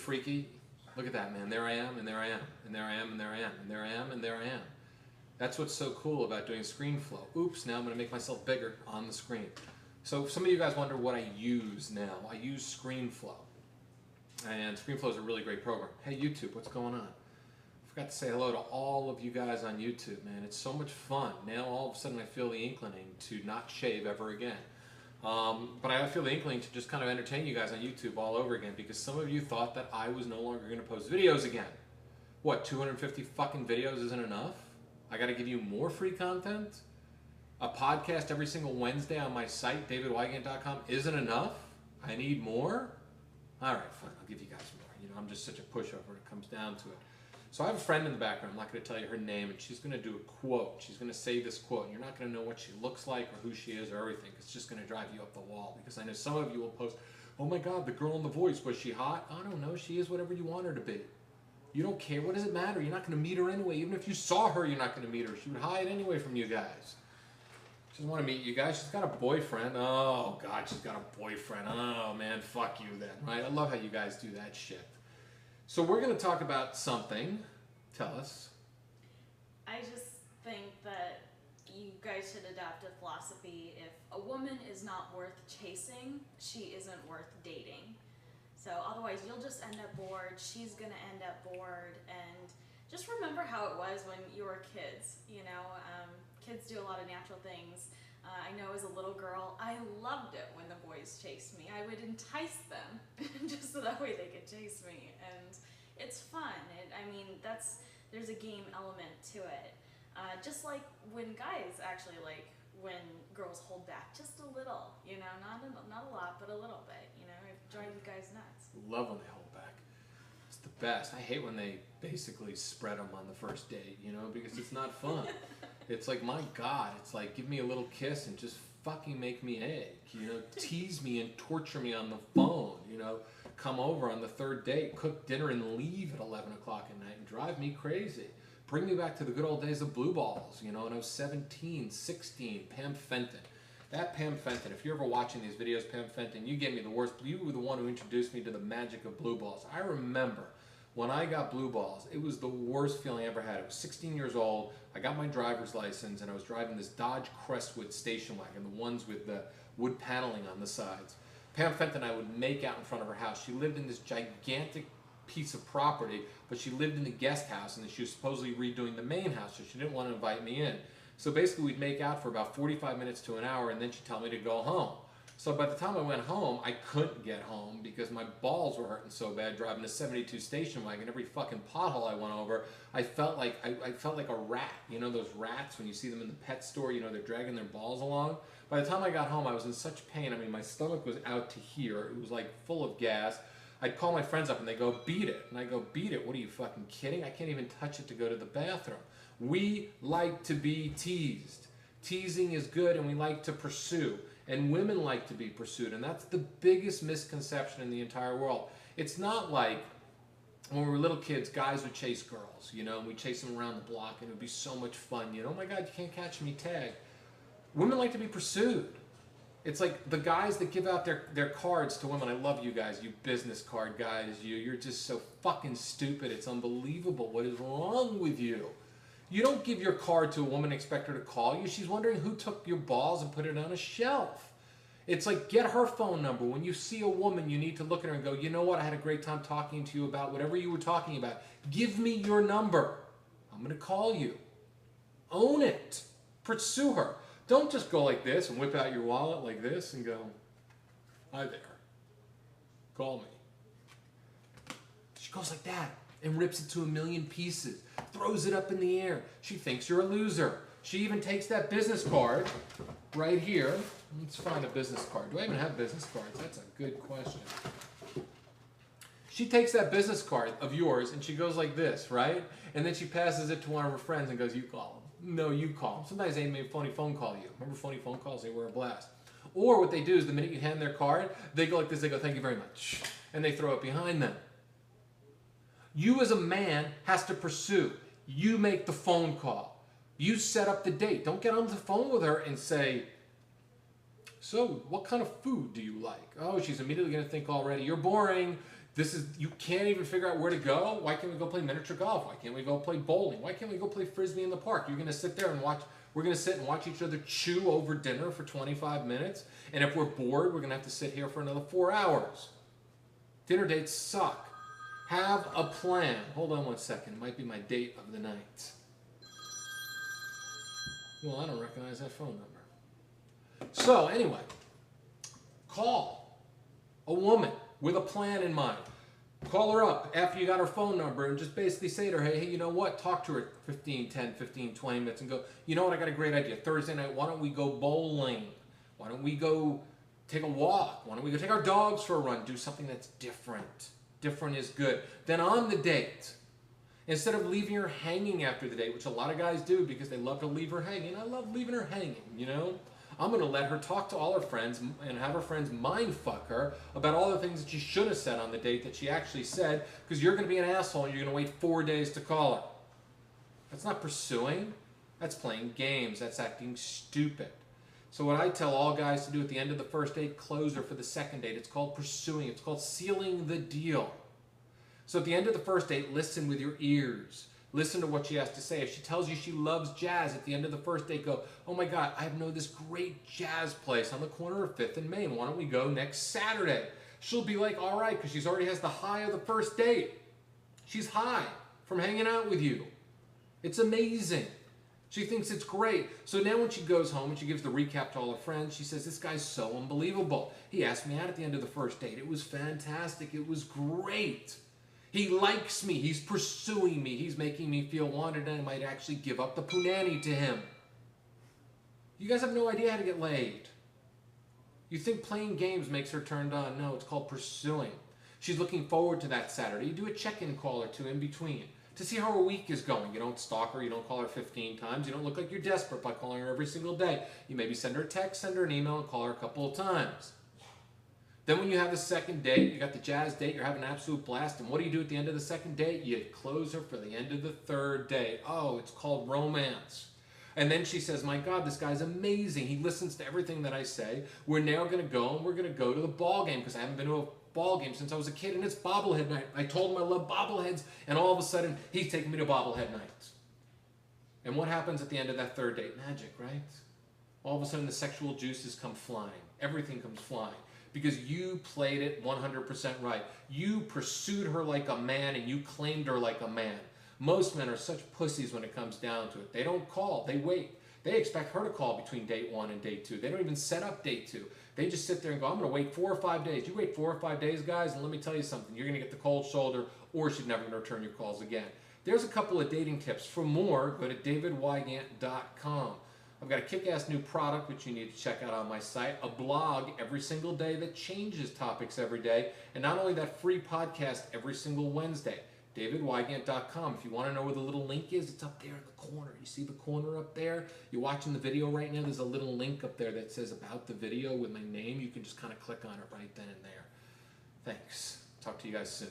freaky? Look at that, man. There I am, and there I am, and there I am, and there I am, and there I am, and there I am. That's what's so cool about doing ScreenFlow. Oops, now I'm going to make myself bigger on the screen. So some of you guys wonder what I use now. I use ScreenFlow. And ScreenFlow is a really great program. Hey, YouTube, what's going on? Forgot to say hello to all of you guys on YouTube, man. It's so much fun. Now all of a sudden I feel the inkling to not shave ever again. But I feel the inkling to just kind of entertain you guys on YouTube all over again because some of you thought that I was no longer going to post videos again. What, 250 fucking videos isn't enough? I got to give you more free content? A podcast every single Wednesday on my site, davidwygant.com, isn't enough? I need more? All right, fine, I'll give you guys more. You know, I'm just such a pushover when it comes down to it. So I have a friend in the background, I'm not going to tell you her name, and she's going to do a quote. She's going to say this quote, and you're not going to know what she looks like or who she is or everything. It's just going to drive you up the wall, because I know some of you will post, oh my God, the girl in The Voice, was she hot? I don't know, she is whatever you want her to be. You don't care, what does it matter? You're not going to meet her anyway. Even if you saw her, you're not going to meet her. She would hide anyway from you guys. She doesn't want to meet you guys. She's got a boyfriend. Oh God, she's got a boyfriend. Oh man, fuck you then, right? I love how you guys do that shit. So we're going to talk about something. Tell us. I just think that you guys should adopt a philosophy. If a woman is not worth chasing, she isn't worth dating. So otherwise you'll just end up bored, she's gonna end up bored, and just remember how it was when you were kids. You know, kids do a lot of natural things. I know as a little girl, I loved it when the boys chased me. I would entice them just so that way they could chase me, and it's fun. There's a game element to it. Just like when guys actually when girls hold back just a little, you know, not a lot, but a little bit, you know, it drives you guys nuts. Love when they hold back. It's the best. I hate when they basically spread them on the first date, you know, because it's not fun. It's like, my God, it's like, give me a little kiss and just fucking make me ache, you know, tease me and torture me on the phone, you know, come over on the third date, cook dinner and leave at 11 o'clock at night and drive me crazy. Bring me back to the good old days of blue balls, you know, when I was 17, 16, Pam Fenton. That Pam Fenton, if you're ever watching these videos, Pam Fenton, you gave me the worst. You were the one who introduced me to the magic of blue balls. I remember when I got blue balls, it was the worst feeling I ever had. I was 16 years old, I got my driver's license, and I was driving this Dodge Crestwood station wagon, the ones with the wood paneling on the sides. Pam Fenton and I would make out in front of her house. She lived in this gigantic piece of property, but she lived in the guest house, and she was supposedly redoing the main house, so she didn't want to invite me in. So basically we'd make out for about 45 minutes to an hour, and then she'd tell me to go home. So by the time I went home, I couldn't get home because my balls were hurting so bad driving a 72 station wagon. Every fucking pothole I went over, I felt like a rat. You know those rats when you see them in the pet store, you know, they're dragging their balls along? By the time I got home, I was in such pain. I mean, my stomach was out to here. It was like full of gas. I'd call my friends up and they go, beat it. And I go, beat it? What are you fucking kidding? I can't even touch it to go to the bathroom. We like to be teased. Teasing is good, and we like to pursue. And women like to be pursued, and that's the biggest misconception in the entire world. It's not like when we were little kids, guys would chase girls, you know, and we'd chase them around the block, and it would be so much fun, you know, oh my God, you can't catch me, tag. Women like to be pursued. It's like the guys that give out their cards to women. I love you guys, you business card guys, you're just so fucking stupid, it's unbelievable. What is wrong with you? You don't give your card to a woman and expect her to call you. She's wondering who took your balls and put it on a shelf. It's like, get her phone number. When you see a woman, you need to look at her and go, you know what, I had a great time talking to you about whatever you were talking about. Give me your number. I'm going to call you. Own it. Pursue her. Don't just go like this and whip out your wallet like this and go, hi there. Call me. She goes like that and rips it to a million pieces, throws it up in the air. She thinks you're a loser. She even takes that business card right here. Let's find a business card. Do I even have business cards? That's a good question. She takes that business card of yours and she goes like this, right? And then she passes it to one of her friends and goes, you call him. No, you call him. Sometimes they may phony phone call you. Remember phony phone calls? They were a blast. Or what they do is the minute you hand their card, they go like this. They go, thank you very much. And they throw it behind them. You as a man has to pursue. You make the phone call. You set up the date. Don't get on the phone with her and say, so what kind of food do you like? Oh, she's immediately going to think already, you're boring. You can't even figure out where to go. Why can't we go play miniature golf? Why can't we go play bowling? Why can't we go play frisbee in the park? You're going to sit there and watch. We're going to sit and watch each other chew over dinner for 25 minutes. And if we're bored, we're going to have to sit here for another 4 hours. Dinner dates suck. Have a plan. Hold on one second. It might be my date of the night. Well, I don't recognize that phone number. So anyway, call a woman with a plan in mind. Call her up after you got her phone number and just basically say to her, hey, you know what? Talk to her 10, 15, 20 minutes and go, you know what? I got a great idea. Thursday night, why don't we go bowling? Why don't we go take a walk? Why don't we go take our dogs for a run? Do something that's different. Different is good. Then on the date, instead of leaving her hanging after the date, which a lot of guys do because they love to leave her hanging. I love leaving her hanging, you know? I'm going to let her talk to all her friends and have her friends mind fuck her about all the things that she should have said on the date that she actually said, because you're going to be an asshole and you're going to wait 4 days to call her. That's not pursuing. That's playing games. That's acting stupid. So what I tell all guys to do at the end of the first date, close her for the second date. It's called pursuing. It's called sealing the deal. So at the end of the first date, listen with your ears. Listen to what she has to say. If she tells you she loves jazz at the end of the first date, go, oh my God, I know this great jazz place on the corner of 5th and Main. Why don't we go next Saturday? She'll be like, all right, because she's already has the high of the first date. She's high from hanging out with you. It's amazing. She thinks it's great. So now when she goes home and she gives the recap to all her friends, she says, this guy's so unbelievable. He asked me out at the end of the first date. It was fantastic. It was great. He likes me. He's pursuing me. He's making me feel wanted, and I might actually give up the punani to him. You guys have no idea how to get laid. You think playing games makes her turned on. No, it's called pursuing. She's looking forward to that Saturday. You do a check-in call or two in between to see how her week is going. You don't stalk her. You don't call her 15 times. You don't look like you're desperate by calling her every single day. You maybe send her a text, send her an email, and call her a couple of times. Then when you have the second date, you got the jazz date, you're having an absolute blast, and what do you do at the end of the second date? You close her for the end of the third date. Oh, it's called romance. And then she says, my God, this guy's amazing. He listens to everything that I say. We're now going to go, and we're going to go to the ball game, because I haven't been to a ball game since I was a kid, and it's bobblehead night. I told him I love bobbleheads, and all of a sudden, he's taking me to bobblehead night. And what happens at the end of that third date? Magic, right? All of a sudden, the sexual juices come flying. Everything comes flying. Because you played it 100% right. You pursued her like a man and you claimed her like a man. Most men are such pussies when it comes down to it. They don't call, they wait. They expect her to call between date 1 and date 2. They don't even set up date 2. They just sit there and go, I'm going to wait 4 or 5 days. You wait 4 or 5 days, guys, and let me tell you something. You're going to get the cold shoulder, or she's never going to return your calls again. There's a couple of dating tips. For more, go to davidwygant.com. I've got a kick-ass new product which you need to check out on my site, a blog every single day that changes topics every day, and not only that, free podcast every single Wednesday. davidwygant.com. If you want to know where the little link is, it's up there in the corner. You see the corner up there? You're watching the video right now. There's a little link up there that says about the video with my name. You can just kind of click on it right then and there. Thanks. Talk to you guys soon.